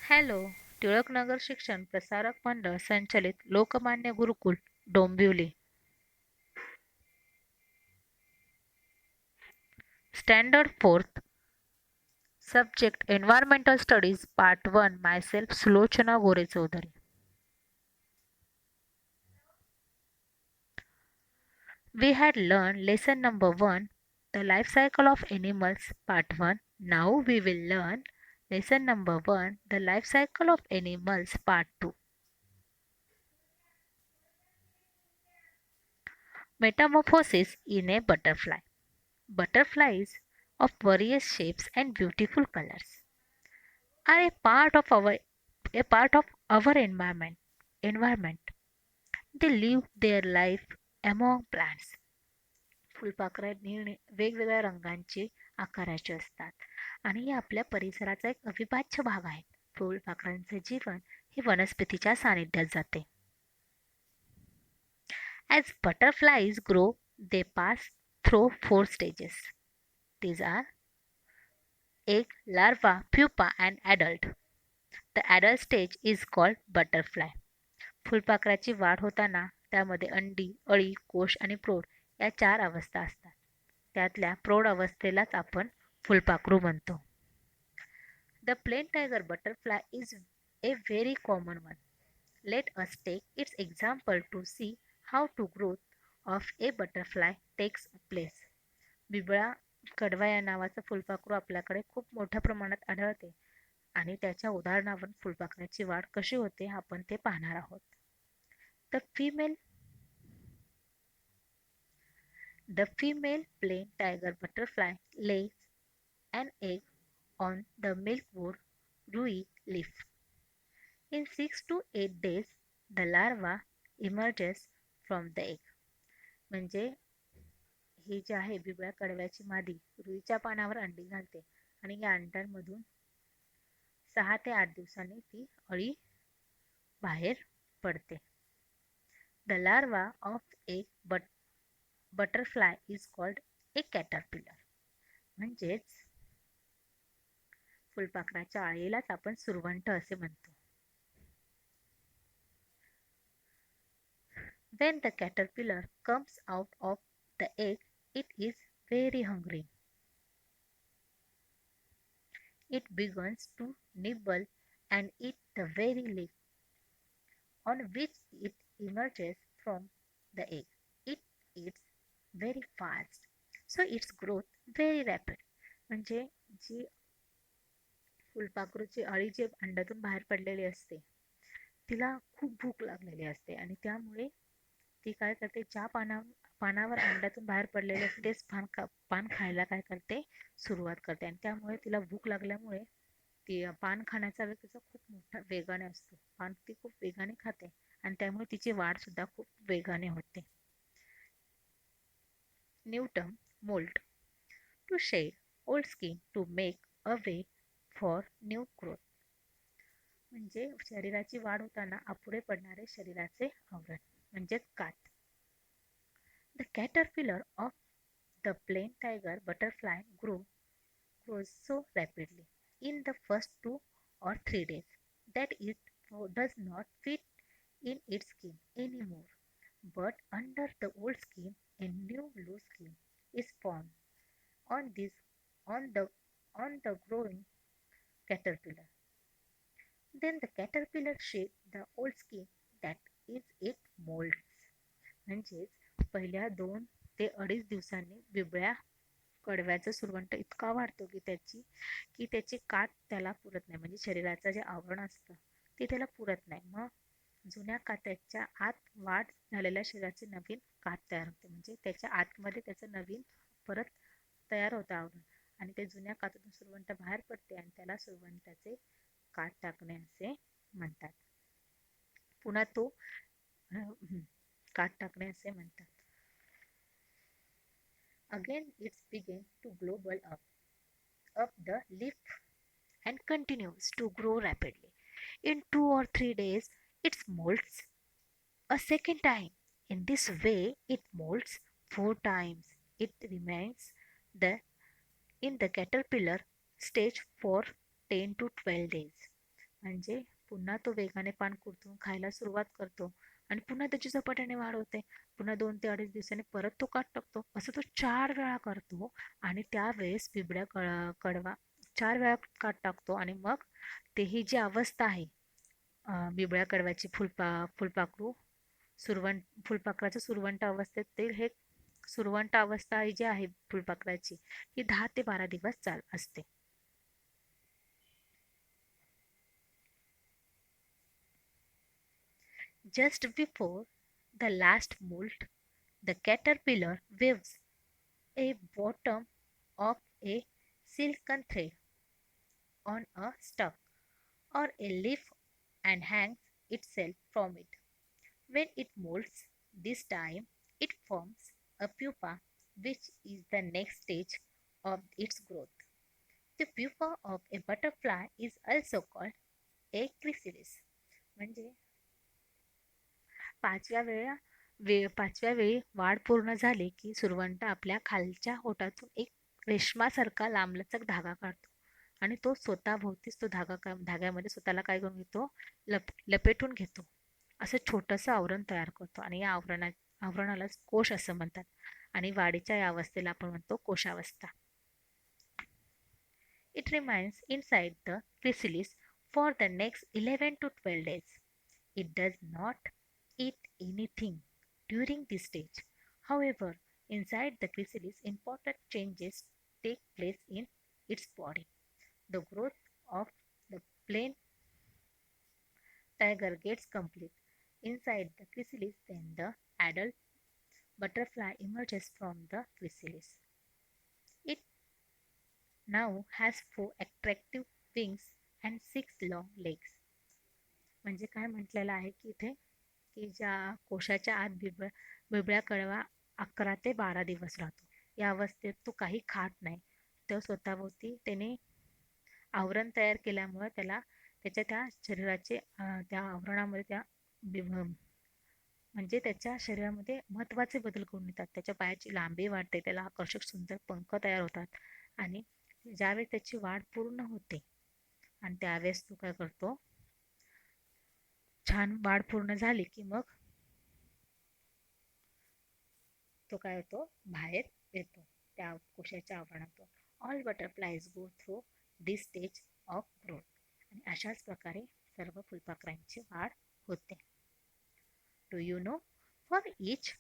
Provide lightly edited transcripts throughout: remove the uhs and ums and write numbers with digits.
Hello. Tilaknagar शिक्षण प्रसारक मंडळ संचलित Lokmanya Gurukul Dombivli. Standard fourth. Subject environmental studies part 1. Myself Sulochana Gore Chaudhari. We had learned lesson number 1, the life cycle of animals part 1. Now we will learn lesson number 1, the life cycle of animals part 2. Metamorphosis in a butterfly. Butterflies of various shapes and beautiful colors are a part of our environment. They live their life among plants. फुलपाखरं वेगवेगळ्या रंगांची, आकाराचे असतात आणि हे आपल्या परिसराचा एक अविभाज्य भाग आहेत. फुलपाखरांचे जीवन हे वनस्पतीच्या सानिध्यात जाते. As butterflies grow, they pass through 4 stages. These are egg, larva, pupa and adult. The adult stage is called butterfly. फुलपाखराची वाढ होताना त्यामध्ये अंडी, अळी, कोश आणि प्रौढ या 4 अवस्था असतात. त्यातल्या प्रौढ अवस्थेलाच आपण फुलपाखरू म्हणतो. The plain tiger butterfly is a very common one. Let us take its example to see how to growth of a butterfly takes place. बिबळा कडवा या नावाचं फुलपाखरू आपल्याकडे खूप मोठ्या प्रमाणात आढळते आणि त्याच्या उदाहरणावरून फुलपाखराची वाढ कशी होते आपण ते पाहणार आहोत. The female plain tiger butterfly lays an egg on the milkwood rui leaf. In 6 to 8 days, the larva emerges from the egg. म्हणजे ही जी आहे बिबळ्या कडव्याची मादी रुईच्या पानावर अंडी घालते आणि या अंड्यांमधून 6 ते 8 दिवसांनी ती अळी बाहेर पडते. The larva of a butterfly is called a caterpillar. म्हणजेच फुलपाखराच्या अळीलाच आपण सुरवंट असे म्हणतो. When the caterpillar comes out of the egg, it is very hungry. It begins to nibble and eat the very leaf on which it emerges from the egg. It eats very fast, so its growth very rapid. म्हणजे जी फुलपाखरूची अळी जे अंड्यातून बाहेर पडलेली असते तिला खूप भूक लागलेली असते आणि त्यामुळे ती काय करते, ज्या पानावर अंड्यातून बाहेर पडलेले असते तेच पान खायला काय करते, सुरुवात करते आणि त्यामुळे तिला भूक लागल्यामुळे ती पान खाण्याचा वेग तिचा खूप मोठा वेगाने असतो. पान ती खूप वेगाने खाते आणि त्यामुळे तिची वाढ सुद्धा खूप वेगाने होते. New term moult. To shed old skin to make a way for new growth. म्हणजे शरीराची वाढ होताना अपुरे पडणारे शरीराचे आवरण म्हणजेच कात. The caterpillar of the plain tiger butterfly grows so rapidly in the first 2 or 3 days that it does not fit in its skin anymore. But under the old skin, a new loose skin is formed on this on the growing caterpillar. Then the caterpillar sheds the old skin, that is it molds. म्हणजेच पहिल्या 2 ते 2.5 दिवसांनी बिबळ्या कडव्याचा सुरवंट इतका वाढतो की त्याची कात त्याला पुरत नाही. म्हणजे शरीराचं जे आवरण असतं ते त्याला पुरत नाही. मग जुन्या कात्याच्या आत वाढ झालेल्या शरीराची नवीन कात तयार होते. म्हणजे त्याच्या आतमध्ये त्याचं नवीन परत तयार होतं आवरण आणि ते जुन्या कातून सुरवंट बाहेर पडते आणि त्याला सुरवंटाचे कात टाकणे असे म्हणतात. पुन्हा तो कात टाकणे असे म्हणतात. Again it begins to global up the leaf and continues to grow rapidly. In 2 or 3 days, it molts a second time. In this way, it molts 4 times. It remains the in the caterpillar stage for 10 to 12 days. म्हणजे पुन्हा तो वेगाने पान कुरतून खायला सुरुवात करतो आणि पुन्हा त्याची झपाट्याने वाढ होते. पुन्हा 2 ते 2.5 दिवसांनी परत तो काठ टाकतो. असं तो 4 वेळा करतो आणि त्यावेळेस बिबड्या कडवा 4 वेळा काठ टाकतो आणि मग ते ही जी अवस्था आहे बिबळ्या कडव्याची फुलपाखरू फुलपाखराच्या सुरवंट अवस्थेत ते हे सुरवंट अवस्था ही जी आहे फुलपाखराची ही 10 ते 12 दिवस असते. Just before the last molt, the caterpillar weaves a bottom of a silken thread on a stalk or a leaf and hangs itself from it. When it molts, this time it forms a pupa, which is the next stage of its growth. The pupa of a butterfly is also called a chrysalis. म्हणजे पाचव्या वेळी वाढ पूर्ण झाली की सुरवंट आपल्या खालच्या ओठातून एक रेशमासारखा लांबलचक धागा काढतो आणि तो स्वतःभोवतीच तो धाग्यामध्ये स्वतःला काय करून घेतो, लपेटून घेतो. असं छोटंसं आवरण तयार करतो आणि या आवरणालाच कोश असं म्हणतात आणि वाढीच्या या अवस्थेला आपण म्हणतो कोशावस्था. It remains inside the chrysalis for the next 11 to 12 days. It does not eat anything during this stage. However, inside the chrysalis, important changes take place in its body. The growth of the plain tiger gets complete. Inside the chrysalis, then the adult butterfly emerges from the chrysalis. It now has 4 attractive wings and 6 long legs. म्हणजे काय म्हटलेलं आहे की इथे की ज्या कोशाच्या आत बिबळ्या कडवा 11 ते 12 दिवस राहतो. या अवस्थेत तो काही खात नाही. तो स्वतःभोवती त्याने आवरण तयार केल्यामुळे त्याला त्याच्या त्या शरीराचे त्या आवरणामध्ये म्हणजे त्याच्या शरीरामध्ये महत्त्वाचे बदल करून येतात. त्याच्या पायाची लांबी वाढते, त्याला आकर्षक सुंदर पंख तयार होतात आणि ज्यावेळेस त्याची वाढ पूर्ण होते आणि त्यावेळेस तो काय करतो, छान वाढ पूर्ण झाली की मग तो काय होतो, बाहेर येतो त्या कोशाच्या आवरणातून. All butterflies go through this stage of growth. आणि अशाच प्रकारे सर्व फुलपाखरांची वाढ होते. Do you know, for each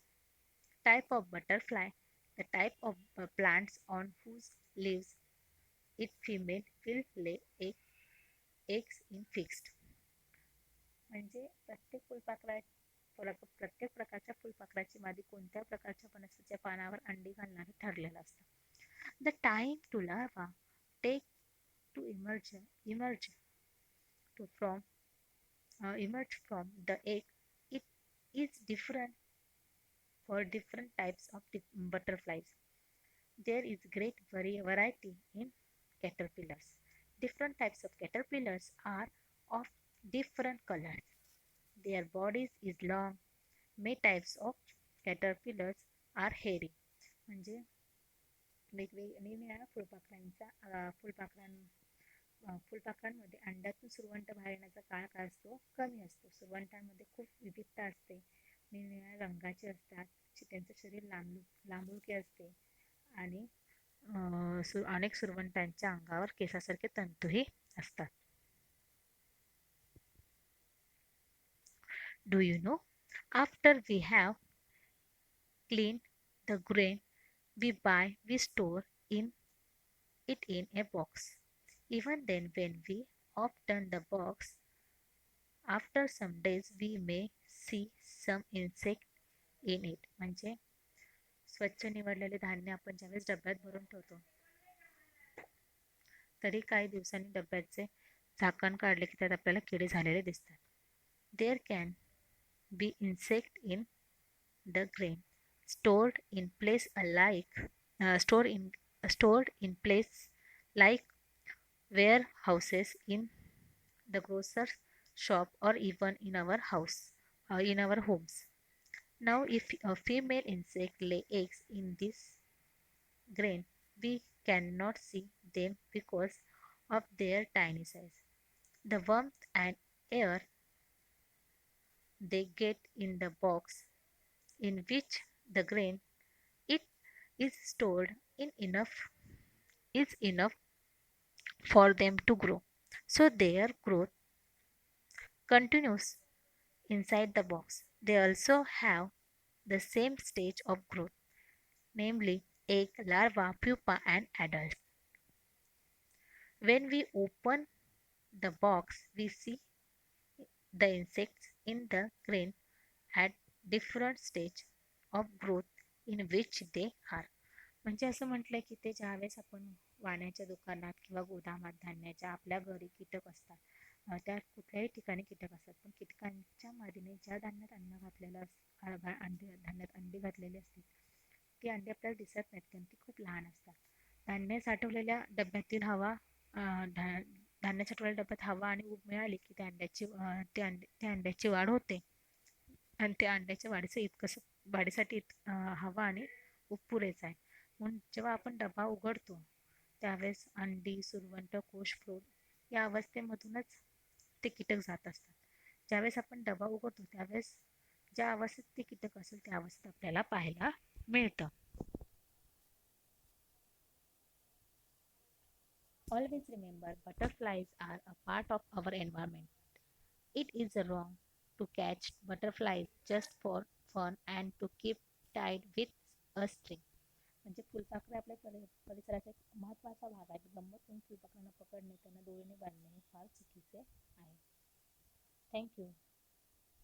type of butterfly, the type of plants on whose leaves its female will lay eggs in fixed. म्हणजे प्रत्येक प्रकारच्या फुलपाखराची मादी कोणत्या प्रकारच्या वनस्पतीच्या पानावर अंडी घालणारे ठरलेलं असतं. The time to larva take to emerge to from emerge from the egg, it is different for different types of butterflies. There is great variety in caterpillars. Different types of caterpillars are of different colors. Their bodies is long. Many types of caterpillars are hairy. म्हणजे निरनिराळ्या फुलपाखरांमध्ये अंड्यातून सुरवंट बाहेर येण्याचा काळ काय असतो, कमी असतो. सुरवंटांमध्ये खूप विविधता असते, निरनिराळ्या रंगाचे असतात, त्यांचं शरीर लांबुळके असते आणि अनेक सुरवंटांच्या अंगावर केसासारखे तंतूही असतात. Do you know, after we have clean the grain we store it in a box. Even then, when we open the box, after some days we may see some insect in it. म्हणजे स्वच्छ निवडलेले धान्य आपण ज्यावेळेस डब्यात भरून ठेवतो, तरी काही दिवसांनी डब्याचे झाकण काढले की त्यात आपल्याला किडे झालेले दिसतात. There can be insect in the grain stored in place stored in place like warehouses in the grocer's shop or even in our homes. Now if a female insect lay eggs in this grain, we cannot see them because of their tiny size. The warmth and air they get in the box in which the grain it is stored in enough for them to grow. So their growth continues inside the box. They also have the same stage of growth, namely egg, larva, pupa, and adult. When we open the box, we see the insects in the grain at different stage of growth in which they are. म्हणजे असं म्हटलंय की ते ज्यावेळेस आपण वाण्याच्या दुकानात किंवा गोदामात धान्याच्या आपल्या घरी कीटक असतात त्या कुठल्याही ठिकाणी कीटक असतात पण कीटकांच्या मादीने ज्या धान्यात अन्न घातलेलं अंडी धान्यात अंडी घातलेली असतील ती अंडी आपल्याला दिसत नाहीत कारण ती खूप लहान असतात. धान्य साठवलेल्या डब्यातील हवा धान्य साठवलेल्या डब्यात हवा आणि ऊब मिळाली की त्या अंड्याची वाढ होते आणि त्या अंड्याच्या वाढीसाठी हवा आणि ऊब पुरेसा आहे. म्हणून जेव्हा आपण डबा उघडतो त्यावेळेस अंडी, सुरवंट, कोश, प्रौढ या अवस्थेमधूनच ते कीटक जात असतात. ज्यावेळेस आपण डबा उघडतो त्यावेळेस ज्या अवस्थेत ते कीटक असेल त्या अवस्थेत आपल्याला पाहायला मिळतं. Always remember butterflies are a part of our environment. It is wrong to catch butterflies just for fun and to keep tied with a string. म्हणजे फुलपाखरे आपल्या परिसराचा एक महत्त्वाचा भाग आहेत. गंमत म्हणून फुलपाखरांना पकडणे, त्यांना दोरीने बांधणे हे फार चुकीचे आहे. थँक्यू.